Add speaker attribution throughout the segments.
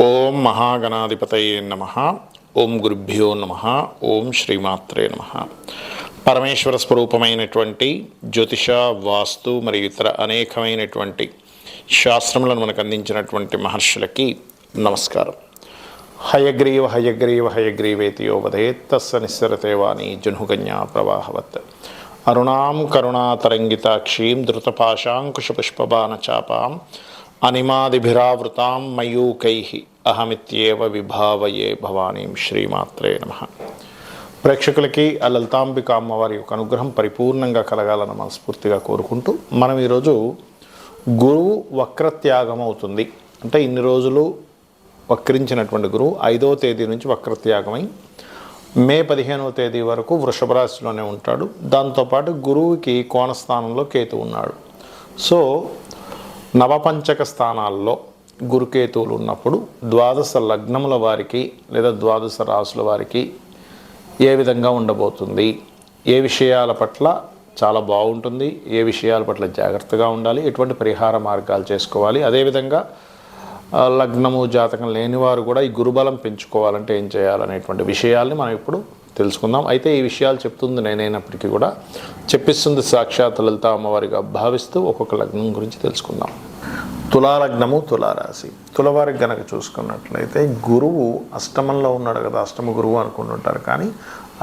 Speaker 1: ఓం మహాగణాధిపతయే నమః. ఓం గురుభ్యో నమః. ఓం శ్రీమాత్రే నమః. పరమేశ్వర స్వరూపమైనటువంటి జ్యోతిష, వాస్తు మరియు ఇతర అనేకమైనటువంటి శాస్త్రములను మనకు అందించినటువంటి మహర్షులకి నమస్కారం. హయగ్రీవ హయగ్రీవ హయగ్రీవేతి యో వదేత్ తస్స నిస్సరతే వాణి జహ్నుకన్యా ప్రవాహవత్. అరుణాం కరుణాతరంగితాక్షీం ధృతపాశాంకుశపుష్పబాణచాపాం అనిమాదిభిరావృతాం మయూకైః అహమిత్యేవ విభావయే భవానీం. శ్రీమాత్రే నమః. ప్రేక్షకులకి ఆ లలితాంబిక అమ్మవారి యొక్క అనుగ్రహం పరిపూర్ణంగా కలగాలని మనస్ఫూర్తిగా కోరుకుంటూ మనం ఈరోజు గురువు వక్రత్యాగం అవుతుంది అంటే ఇన్ని రోజులు వక్రించినటువంటి గురువు 5వ తేదీ నుంచి వక్రత్యాగమై మే 15వ తేదీ వరకు వృషభ రాశిలోనే ఉంటాడు. దాంతోపాటు గురువుకి కోణస్థానంలో కేతు ఉన్నాడు. సో నవపంచక స్థానాల్లో గురుకేతువులు ఉన్నప్పుడు ద్వాదశ లగ్నముల వారికి లేదా ద్వాదశ రాశుల వారికి ఏ విధంగా ఉండబోతుంది, ఏ విషయాల పట్ల చాలా బాగుంటుంది, ఏ విషయాల పట్ల జాగ్రత్తగా ఉండాలి, ఎటువంటి పరిహార మార్గాలు చేసుకోవాలి, అదేవిధంగా లగ్నము జాతకం లేనివారు కూడా ఈ గురుబలం పెంచుకోవాలంటే ఏం చేయాలనేటువంటి విషయాల్ని మనం ఇప్పుడు తెలుసుకుందాం. అయితే ఈ విషయాలు చెప్తుంది నేనైనప్పటికీ కూడా చెప్పిస్తుంది సాక్షాత్ లలిత అమ్మవారిగా భావిస్తూ ఒక్కొక్క లగ్నం గురించి తెలుసుకుందాం. తులాలగ్నము, తులారాశి. తులవారికి గనక చూసుకున్నట్లయితే గురువు అష్టమంలో ఉన్నాడు కదా, అష్టమ గురువు అనుకుంటుంటారు. కానీ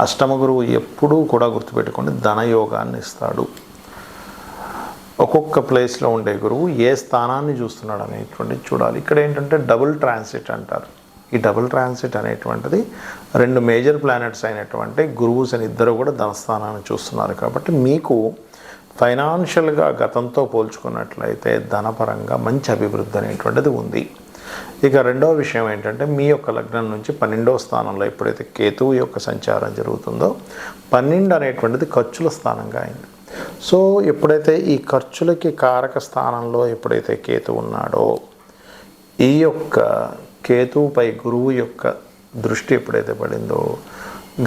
Speaker 1: అష్టమ గురువు ఎప్పుడూ కూడా గుర్తుపెట్టుకొని ధనయోగాన్ని ఇస్తాడు. ఒక్కొక్క ప్లేస్లో ఉండే గురువు ఏ స్థానాన్ని చూస్తున్నాడు అనేటువంటిది చూడాలి. ఇక్కడ ఏంటంటే డబుల్ ట్రాన్సిట్ అంటారు. ఈ డబుల్ ట్రాన్సిట్ అనేటువంటిది 2 మేజర్ ప్లానెట్స్ అయినటువంటి గురువు శని ఇద్దరు కూడా ధనస్థానాన్ని చూస్తున్నారు. కాబట్టి మీకు ఫైనాన్షియల్గా గతంతో పోల్చుకున్నట్లయితే ధనపరంగా మంచి అభివృద్ధి అనేటువంటిది ఉంది. ఇక రెండవ విషయం ఏంటంటే మీ యొక్క లగ్నం నుంచి 12వ స్థానంలో ఎప్పుడైతే కేతువు యొక్క సంచారం జరుగుతుందో 12 అనేటువంటిది ఖర్చుల స్థానంగా అయింది. సో ఎప్పుడైతే ఈ ఖర్చులకి కారక స్థానంలో ఎప్పుడైతే కేతు ఉన్నాడో ఈ యొక్క కేతువుపై గురువు యొక్క దృష్టి ఎప్పుడైతే పడిందో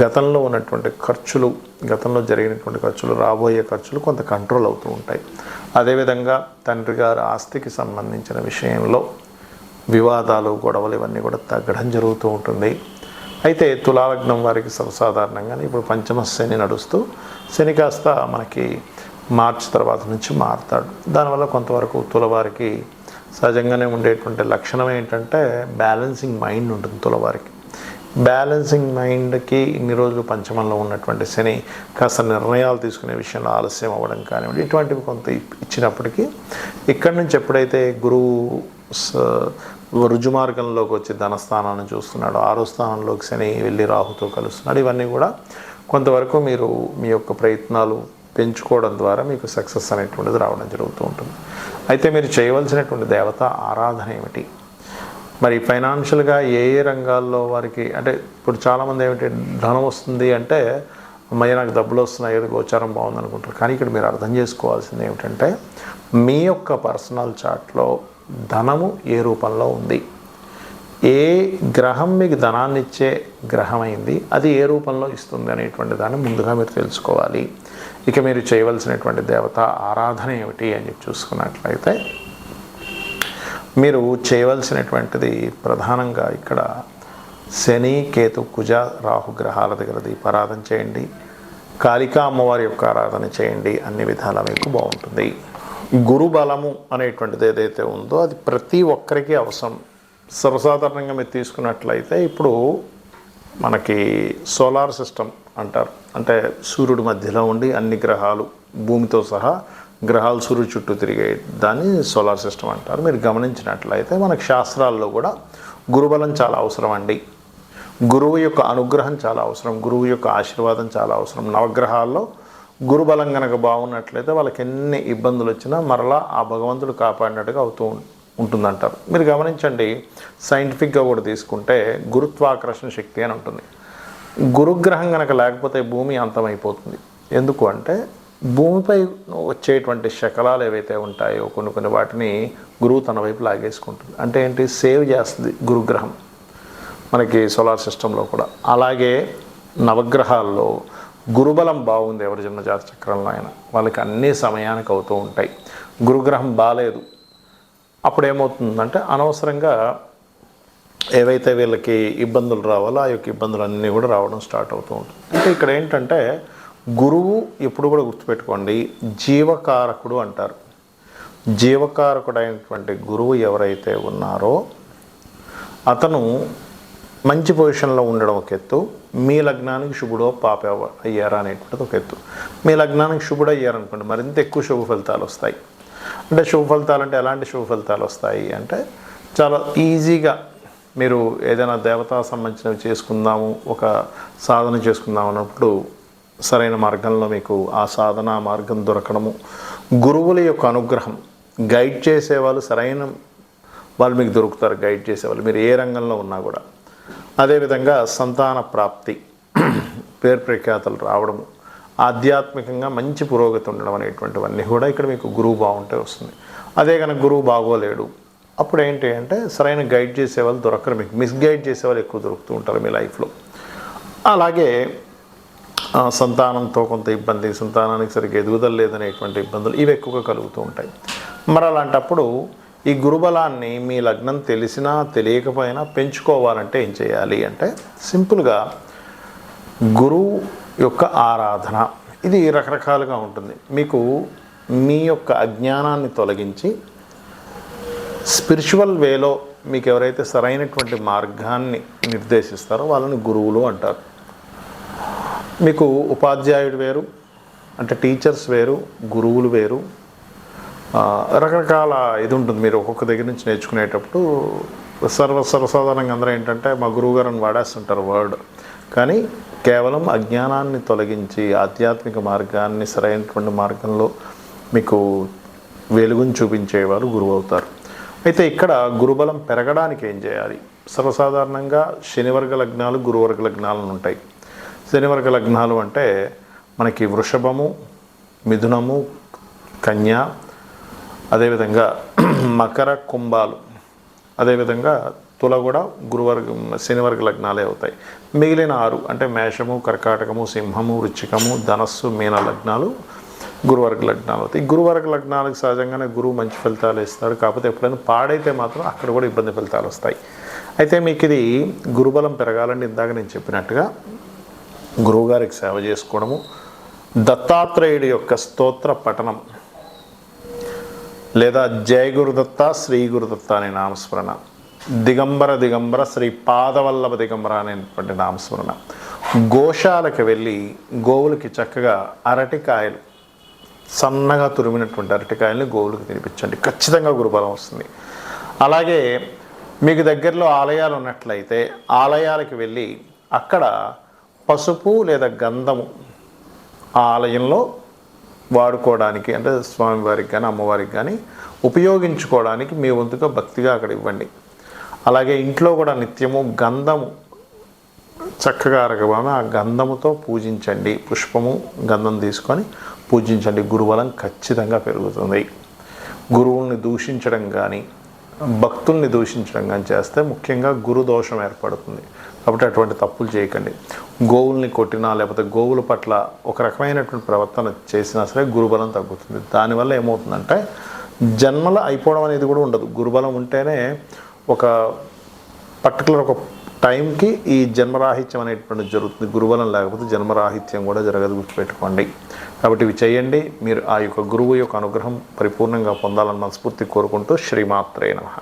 Speaker 1: గతంలో ఉన్నటువంటి ఖర్చులు, గతంలో జరిగినటువంటి ఖర్చులు, రాబోయే ఖర్చులు కొంత కంట్రోల్ అవుతూ ఉంటాయి. అదేవిధంగా తండ్రి గారి ఆస్తికి సంబంధించిన విషయంలో వివాదాలు, గొడవలు ఇవన్నీ కూడా తగ్గడం జరుగుతూ ఉంటుంది. అయితే తులాలగ్నం వారికి సర్వసాధారణంగానే ఇప్పుడు పంచమ శని నడుస్తూ శని కాస్త మనకి మార్చి తర్వాత నుంచి మారుతాడు. దానివల్ల కొంతవరకు తులవారికి సహజంగానే ఉండేటువంటి లక్షణం ఏంటంటే బ్యాలెన్సింగ్ మైండ్ ఉంటుంది. తులవారికి బ్యాలెన్సింగ్ మైండ్కి ఇన్ని రోజులు పంచమంలో ఉన్నటువంటి శని కాస్త నిర్ణయాలు తీసుకునే విషయంలో ఆలస్యం అవ్వడం కానివ్వండి, ఇటువంటివి కొంత ఇచ్చినప్పటికీ ఇక్కడి నుంచి ఎప్పుడైతే గురువు రుజుమార్గంలోకి వచ్చి ధనస్థానాన్ని చూస్తున్నాడు, 6వ స్థానంలోకి శని వెళ్ళి రాహుతో కలుస్తున్నాడు. ఇవన్నీ కూడా కొంతవరకు మీరు మీ యొక్క ప్రయత్నాలు పెంచుకోవడం ద్వారా మీకు సక్సెస్ అనేటువంటిది రావడం జరుగుతూ ఉంటుంది. అయితే మీరు చేయవలసినటువంటి దేవత ఆరాధన ఏమిటి, మరి ఫైనాన్షియల్గా ఏ ఏ రంగాల్లో వారికి అంటే ఇప్పుడు చాలామంది ఏమిటి ధనం వస్తుంది అంటే అమ్మయ్య నాకు డబ్బులు వస్తున్నాయి ఏదో గోచారం బాగుంది అనుకుంటారు. కానీ ఇక్కడ మీరు అర్థం చేసుకోవాల్సింది ఏమిటంటే మీ యొక్క పర్సనల్ చార్ట్లో ధనము ఏ రూపంలో ఉంది, ఏ గ్రహం మీకు ధనాన్ని ఇచ్చే గ్రహం అయింది, అది ఏ రూపంలో ఇస్తుంది అనేటువంటి దాన్ని ముందుగా మీరు తెలుసుకోవాలి. ఇక మీరు చేయవలసినటువంటి దేవత ఆరాధన ఏమిటి అని చెప్పి చూసుకున్నట్లయితే మీరు చేయవలసినటువంటిది ప్రధానంగా ఇక్కడ శని, కేతు, కుజ, రాహు గ్రహాల దగ్గర దీపారాధన చేయండి. కాళికా అమ్మవారి యొక్క ఆరాధన చేయండి. అన్ని విధాలా మీకు బాగుంటుంది. గురు బలము అనేటువంటిది ఏదైతే ఉందో అది ప్రతి ఒక్కరికి అవసరం. సర్వసాధారణంగా మీరు తీసుకున్నట్లయితే ఇప్పుడు మనకి సోలార్ సిస్టమ్ అంటారు. అంటే సూర్యుడి మధ్యలో ఉండి అన్ని గ్రహాలు భూమితో సహా గ్రహాలు సూర్యుడు చుట్టూ తిరిగే దాన్ని సోలార్ సిస్టమ్ అంటారు. మీరు గమనించినట్లయితే మనకు శాస్త్రాల్లో కూడా గురుబలం చాలా అవసరం అండి. గురువు యొక్క అనుగ్రహం చాలా అవసరం, గురువు యొక్క ఆశీర్వాదం చాలా అవసరం. నవగ్రహాల్లో గురుబలం కనుక బాగున్నట్లయితే వాళ్ళకి ఎన్ని ఇబ్బందులు వచ్చినా మరలా ఆ భగవంతుడు కాపాడినట్టుగా అవుతూ ఉంటుందంటారు. మీరు గమనించండి, సైంటిఫిక్గా కూడా తీసుకుంటే గురుత్వాకర్షణ శక్తి అని ఉంటుంది. గురుగ్రహం కనుక లేకపోతే భూమి అంతమైపోతుంది. ఎందుకు అంటే భూమిపై వచ్చేటువంటి శకలాలు ఏవైతే ఉంటాయో కొన్ని వాటిని గురువు తన వైపు లాగేసుకుంటుంది. అంటే ఏంటి, సేవ్ చేస్తుంది గురుగ్రహం మనకి సోలార్ సిస్టంలో కూడా. అలాగే నవగ్రహాల్లో గురుబలం బాగుంది ఎవరి జన్మజాత చక్రంలో అయినా వాళ్ళకి అన్ని సమయానికి అవుతూ ఉంటాయి. గురుగ్రహం బాలేదు అప్పుడు ఏమవుతుందంటే అనవసరంగా ఏవైతే వీళ్ళకి ఇబ్బందులు రావాలో ఆ యొక్క ఇబ్బందులన్నీ కూడా రావడం స్టార్ట్ అవుతూ ఉంటుంది. అంటే ఇక్కడ ఏంటంటే గురువు ఎప్పుడు కూడా గుర్తుపెట్టుకోండి, జీవకారకుడు అంటారు. జీవకారకుడైనటువంటి గురువు ఎవరైతే ఉన్నారో అతను మంచి పొజిషన్లో ఉండడం ఒక ఎత్తు, మీ లగ్నానికి శుభుడో పాప అయ్యారా అనేటువంటిది ఒక ఎత్తు. మీ లగ్నానికి శుభుడు అయ్యారనుకోండి, మరింత ఎక్కువ శుభ ఫలితాలు వస్తాయి. అంటే శుభ ఫలితాలు అంటే ఎలాంటి శుభ ఫలితాలు వస్తాయి అంటే, చాలా ఈజీగా మీరు ఏదైనా దేవతా సంబంధించినవి చేసుకుందాము, ఒక సాధన చేసుకుందాం అన్నప్పుడు సరైన మార్గంలో మీకు ఆ సాధన మార్గం దొరకడము, గురువుల యొక్క అనుగ్రహం, గైడ్ చేసేవాళ్ళు సరైన వాళ్ళు మీకు దొరుకుతారు, గైడ్ చేసేవాళ్ళు మీరు ఏ రంగంలో ఉన్నా కూడా. అదేవిధంగా సంతాన ప్రాప్తి, పేరు ప్రఖ్యాతలు రావడము, ఆధ్యాత్మికంగా మంచి పురోగతి ఉండడం అనేటువంటివన్నీ కూడా ఇక్కడ మీకు గురువు బాగుంటే వస్తుంది. అదే కనుక గురువు బాగోలేడు, అప్పుడు ఏంటి అంటే సరైన గైడ్ చేసేవాళ్ళు దొరకరు, మీకు మిస్గైడ్ చేసేవాళ్ళు ఎక్కువ దొరుకుతూ ఉంటారు మీ లైఫ్లో. అలాగే సంతానంతో కొంత ఇబ్బంది, సంతానానికి సరిగ్గా ఎదుగుదల లేదనేటువంటి ఇబ్బందులు ఇవి ఎక్కువగా కలుగుతూ ఉంటాయి. మరి అలాంటప్పుడు ఈ గురుబలాన్ని మీ లగ్నం తెలిసినా తెలియకపోయినా పెంచుకోవాలంటే ఏం చేయాలి అంటే, సింపుల్గా గురువు యొక్క ఆరాధన, ఇది రకరకాలుగా ఉంటుంది. మీకు మీ యొక్క అజ్ఞానాన్ని తొలగించి స్పిరిచువల్ వేలో మీకు ఎవరైతే సరైనటువంటి మార్గాన్ని నిర్దేశిస్తారో వాళ్ళని గురువులు అంటారు. మీకు ఉపాధ్యాయుడు వేరు, అంటే టీచర్స్ వేరు, గురువులు వేరు, రకరకాల ఇది ఉంటుంది. మీరు ఒక్కొక్క దగ్గర నుంచి నేర్చుకునేటప్పుడు సర్వసాధారణంగా అందరూ ఏంటంటే మా గురువు గారిని వాడేస్తుంటారు వర్డ్, కానీ కేవలం అజ్ఞానాన్ని తొలగించి ఆధ్యాత్మిక మార్గాన్ని సరైనటువంటి మార్గంలో మీకు వెలుగుని చూపించేవారు గురువు అవుతారు. అయితే ఇక్కడ గురుబలం పెరగడానికి ఏం చేయాలి? సర్వసాధారణంగా శనివర్గ లగ్నాలు, గురువర్గ లగ్నాలు ఉంటాయి. శనివర్గ లగ్నాలు అంటే మనకి వృషభము, మిథునము, కన్య, అదేవిధంగా మకర, కుంభాలు, అదేవిధంగా తుల కూడా శనివర్గ లగ్నాలే అవుతాయి. మిగిలిన 6 అంటే మేషము, కర్కాటకము, సింహము, వృశ్చికము, ధనస్సు, మీన లగ్నాలు గురువర్గ లగ్నాలు అవుతాయి. గురువర్గ లగ్నాలకు సహజంగానే గురువు మంచి ఫలితాలు ఇస్తాడు, కాకపోతే ఎప్పుడైనా పాడైతే మాత్రం అక్కడ కూడా ఇబ్బంది ఫలితాలు వస్తాయి. అయితే మీకు ఇది గురుబలం పెరగాలంటే ఇందాక నేను చెప్పినట్టుగా గురువుగారికి సేవ చేసుకోవడము, దత్తాత్రేయుడి యొక్క స్తోత్ర పఠనం, లేదా జయ గురుదత్త, శ్రీ గురుదత్త అనే నామస్మరణ, దిగంబర దిగంబర శ్రీ పాదవల్లభ దిగంబర అనేటువంటి నామస్మరణ, గోశాలకు వెళ్ళి గోవులకి చక్కగా అరటికాయలు, సన్నగా తురిమినటువంటి అరటికాయలని గోవులకు తినిపించండి, ఖచ్చితంగా గురుబలం వస్తుంది. అలాగే మీకు దగ్గరలో ఆలయాలు ఉన్నట్లయితే ఆలయాలకు వెళ్ళి అక్కడ పసుపు లేదా గంధము ఆ ఆలయంలో వాడుకోవడానికి, అంటే స్వామివారికి కానీ అమ్మవారికి కానీ ఉపయోగించుకోవడానికి మీ వంతుగా భక్తిగా అక్కడ ఇవ్వండి. అలాగే ఇంట్లో కూడా నిత్యము గంధము చక్కగా అరగబామి ఆ గంధముతో పూజించండి, పుష్పము గంధం తీసుకొని పూజించండి. గురుబలం ఖచ్చితంగా పెరుగుతుంది. గురువుల్ని దూషించడం కానీ భక్తుల్ని దూషించడం కానీ చేస్తే ముఖ్యంగా గురు దోషం ఏర్పడుతుంది. కాబట్టి అటువంటి తప్పులు చేయకండి. గోవుల్ని కొట్టినా లేకపోతే గోవుల పట్ల ఒక రకమైనటువంటి ప్రవర్తన చేసినా సరే గురుబలం తగ్గుతుంది. దానివల్ల ఏమవుతుందంటే జన్మల అయిపోవడం అనేది కూడా ఉండదు. గురుబలం ఉంటేనే ఒక పర్టికులర్ ఒక టైంకి ఈ జన్మరాహిత్యం అనేటువంటి జరుగుతుంది. గురుబలం లేకపోతే జన్మరాహిత్యం కూడా జరగదు, గుర్తుపెట్టుకోండి. కాబట్టి ఇవి చేయండి. మీరు ఆ యొక్క గురువు యొక్క అనుగ్రహం పరిపూర్ణంగా పొందాలని మనస్ఫూర్తి కోరుకుంటూ శ్రీమాత్రే నమః.